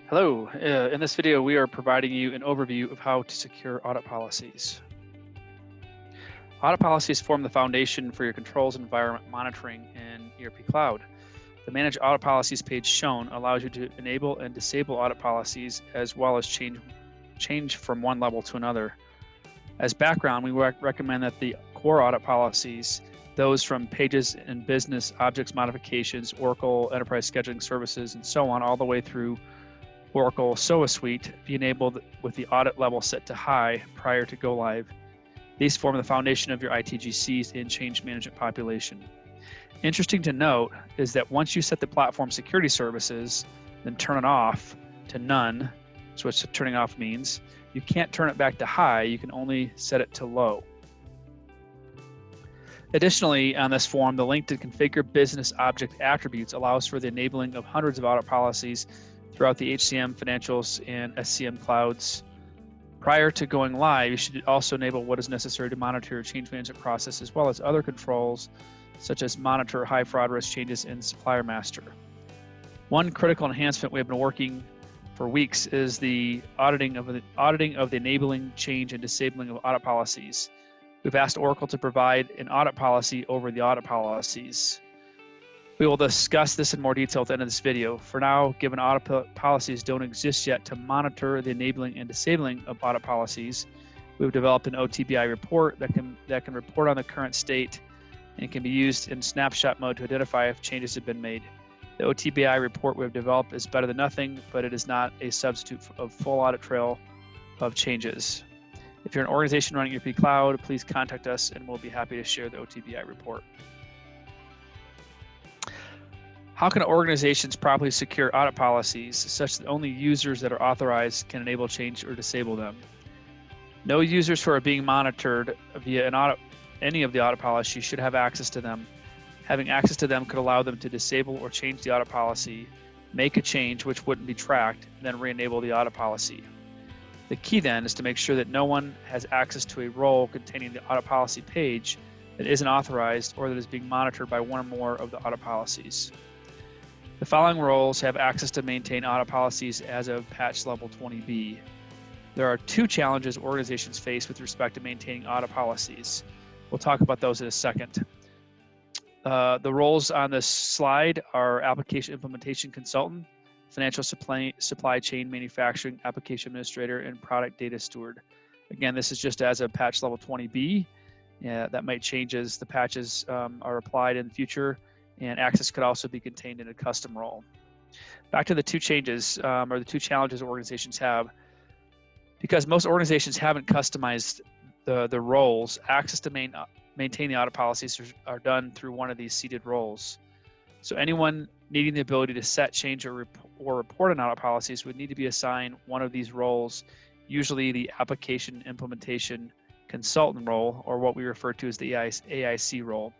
Hello, in this video we are providing you an overview of how to secure audit policies. Audit policies form the foundation for your controls and environment monitoring in ERP Cloud. The Manage Audit Policies page shown allows you to enable and disable audit policies as well as change from one level to another. As background, we recommend that the core audit policies, those from Pages and Business, Objects Modifications, Oracle Enterprise Scheduling Services, and so on, all the way through Oracle SOA Suite, be enabled with the audit level set to high prior to go live. These form the foundation of your ITGCs and change management population. Interesting to note is that once you set the platform security services, then turn it off to none, so what turning off means, you can't turn it back to high, you can only set it to low. Additionally, on this form, the link to configure business object attributes allows for the enabling of hundreds of audit policies throughout the HCM, Financials, and SCM clouds. Prior to going live, you should also enable what is necessary to monitor your change management process, as well as other controls, such as monitor high fraud risk changes in Supplier Master. One critical enhancement we have been working for weeks is the auditing of the enabling, change, and disabling of audit policies. We've asked Oracle to provide an audit policy over the audit policies. We will discuss this in more detail at the end of this video. For now, given audit policies don't exist yet to monitor the enabling and disabling of audit policies, we've developed an OTBI report that can report on the current state and can be used in snapshot mode to identify if changes have been made. The OTBI report we've developed is better than nothing, but it is not a substitute of full audit trail of changes. If you're an organization running ERP Cloud, please contact us and we'll be happy to share the OTBI report. How can organizations properly secure audit policies such that only users that are authorized can enable, change, or disable them? No users who are being monitored via any of the audit policies should have access to them. Having access to them could allow them to disable or change the audit policy, make a change which wouldn't be tracked, and then re-enable the audit policy. The key then is to make sure that no one has access to a role containing the audit policy page that isn't authorized or that is being monitored by one or more of the audit policies. The following roles have access to maintain audit policies as of patch level 20B. There are two challenges organizations face with respect to maintaining audit policies. We'll talk about those in a second. The roles on this slide are Application Implementation Consultant, Financial Supply Chain Manufacturing Application Administrator, and Product Data Steward. Again, this is just as of patch level 20B. That might change as the patches are applied in the future, and access could also be contained in a custom role. Back to the two changes, or the two challenges organizations have. Because most organizations haven't customized the roles, access to maintain the audit policies are done through one of these seated roles. So anyone needing the ability to set, change, or report on audit policies would need to be assigned one of these roles, usually the Application Implementation Consultant role, or what we refer to as the AIC role.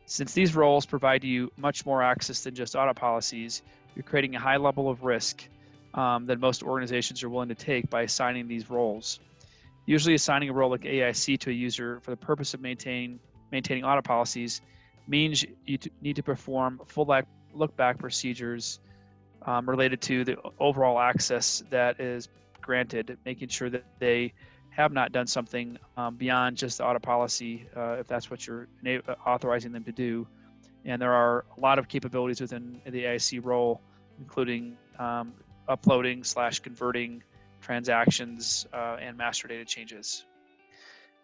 Since these roles provide you much more access than just audit policies, you're creating a high level of risk that most organizations are willing to take by assigning these roles. Usually assigning a role like AIC to a user for the purpose of maintaining audit policies means you need to perform full look-back procedures related to the overall access that is granted, making sure that they have not done something beyond just the audit policy, if that's what you're authorizing them to do. And there are a lot of capabilities within the AIC role, including uploading / converting transactions and master data changes.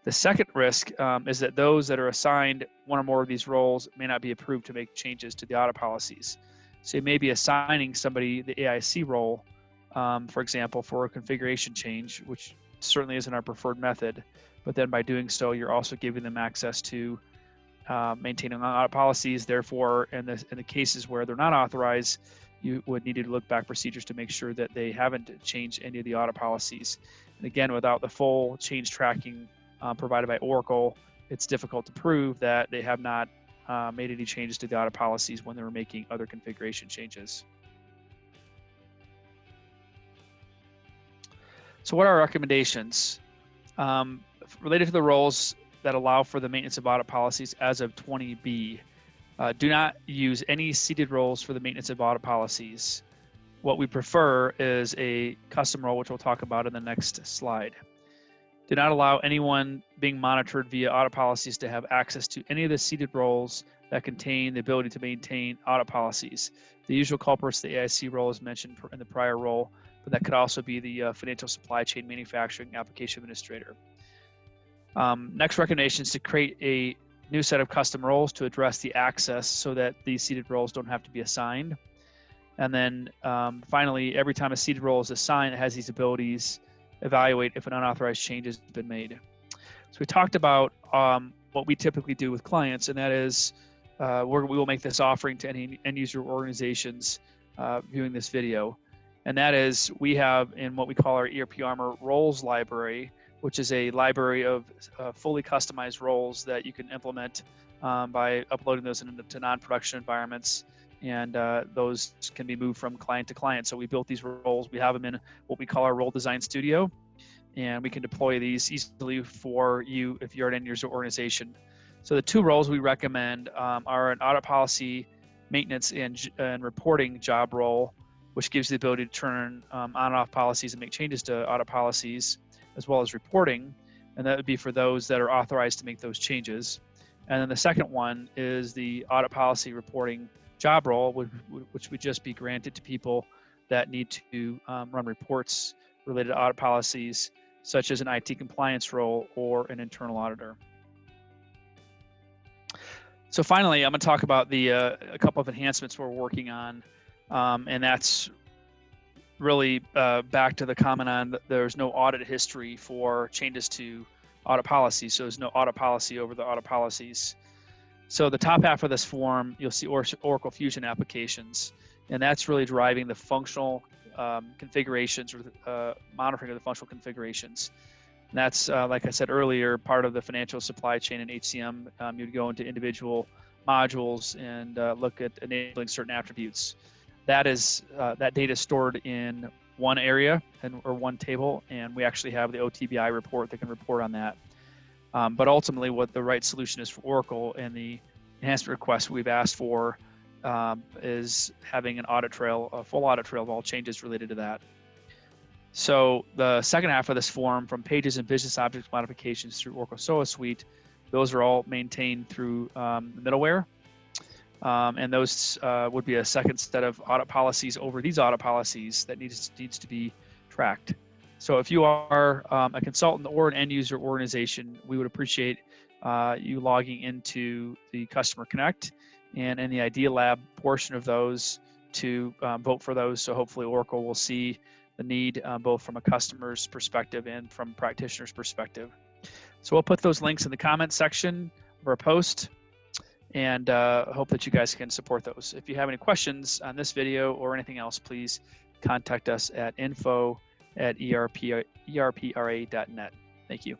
The second risk is that those that are assigned one or more of these roles may not be approved to make changes to the audit policies. So you may be assigning somebody the AIC role, for example, for a configuration change, which certainly isn't our preferred method, but then by doing so, you're also giving them access to maintaining audit policies. Therefore, in the cases where they're not authorized, you would need to look back procedures to make sure that they haven't changed any of the audit policies. And again, without the full change tracking provided by Oracle, it's difficult to prove that they have not made any changes to the audit policies when they were making other configuration changes. So what are our recommendations? Related to the roles that allow for the maintenance of audit policies as of 20B, do not use any seated roles for the maintenance of audit policies. what we prefer is a custom role, which we'll talk about in the next slide. Do not allow anyone being monitored via audit policies to have access to any of the seeded roles that contain the ability to maintain audit policies. The usual culprits, the AIC role is mentioned in the prior role, but that could also be the financial supply chain manufacturing application administrator. Next recommendation is to create a new set of custom roles to address the access so that these seeded roles don't have to be assigned. And then finally, every time a seeded role is assigned, it has these abilities, evaluate if an unauthorized change has been made. So we talked about what we typically do with clients, and that is we will make this offering to any end user organizations viewing this video. And that is we have in what we call our ERP Armor roles library, which is a library of fully customized roles that you can implement by uploading those into non-production environments. And those can be moved from client to client. So we built these roles. We have them in what we call our role design studio, and we can deploy these easily for you if you're an end user organization. So the two roles we recommend are an audit policy maintenance and reporting job role, which gives the ability to turn on and off policies and make changes to audit policies, as well as reporting. And that would be for those that are authorized to make those changes. And then the second one is the audit policy reporting job role, which would just be granted to people that need to run reports related to audit policies, such as an IT compliance role or an internal auditor. So finally, I'm going to talk about a couple of enhancements we're working on, and that's really back to the comment on that there's no audit history for changes to audit policies, so there's no audit policy over the audit policies. So the top half of this form, you'll see Oracle Fusion applications, and that's really driving the functional configurations or monitoring of the functional configurations. And that's, like I said earlier, part of the financial supply chain and HCM. You'd go into individual modules and look at enabling certain attributes. That data is stored in one area or one table, and we actually have the OTBI report that can report on that. But ultimately, what the right solution is for Oracle and the enhancement request we've asked for is having an audit trail, a full audit trail of all changes related to that. So the second half of this form, from pages and business object modifications through Oracle SOA Suite, those are all maintained through the middleware. And those would be a second set of audit policies over these audit policies that needs to be tracked. So if you are a consultant or an end user organization, we would appreciate you logging into the Customer Connect and in the Idea Lab portion of those to vote for those. So hopefully Oracle will see the need both from a customer's perspective and from practitioner's perspective. So we'll put those links in the comment section of our post, and hope that you guys can support those. If you have any questions on this video or anything else, please contact us at info@erpra.net. Thank you.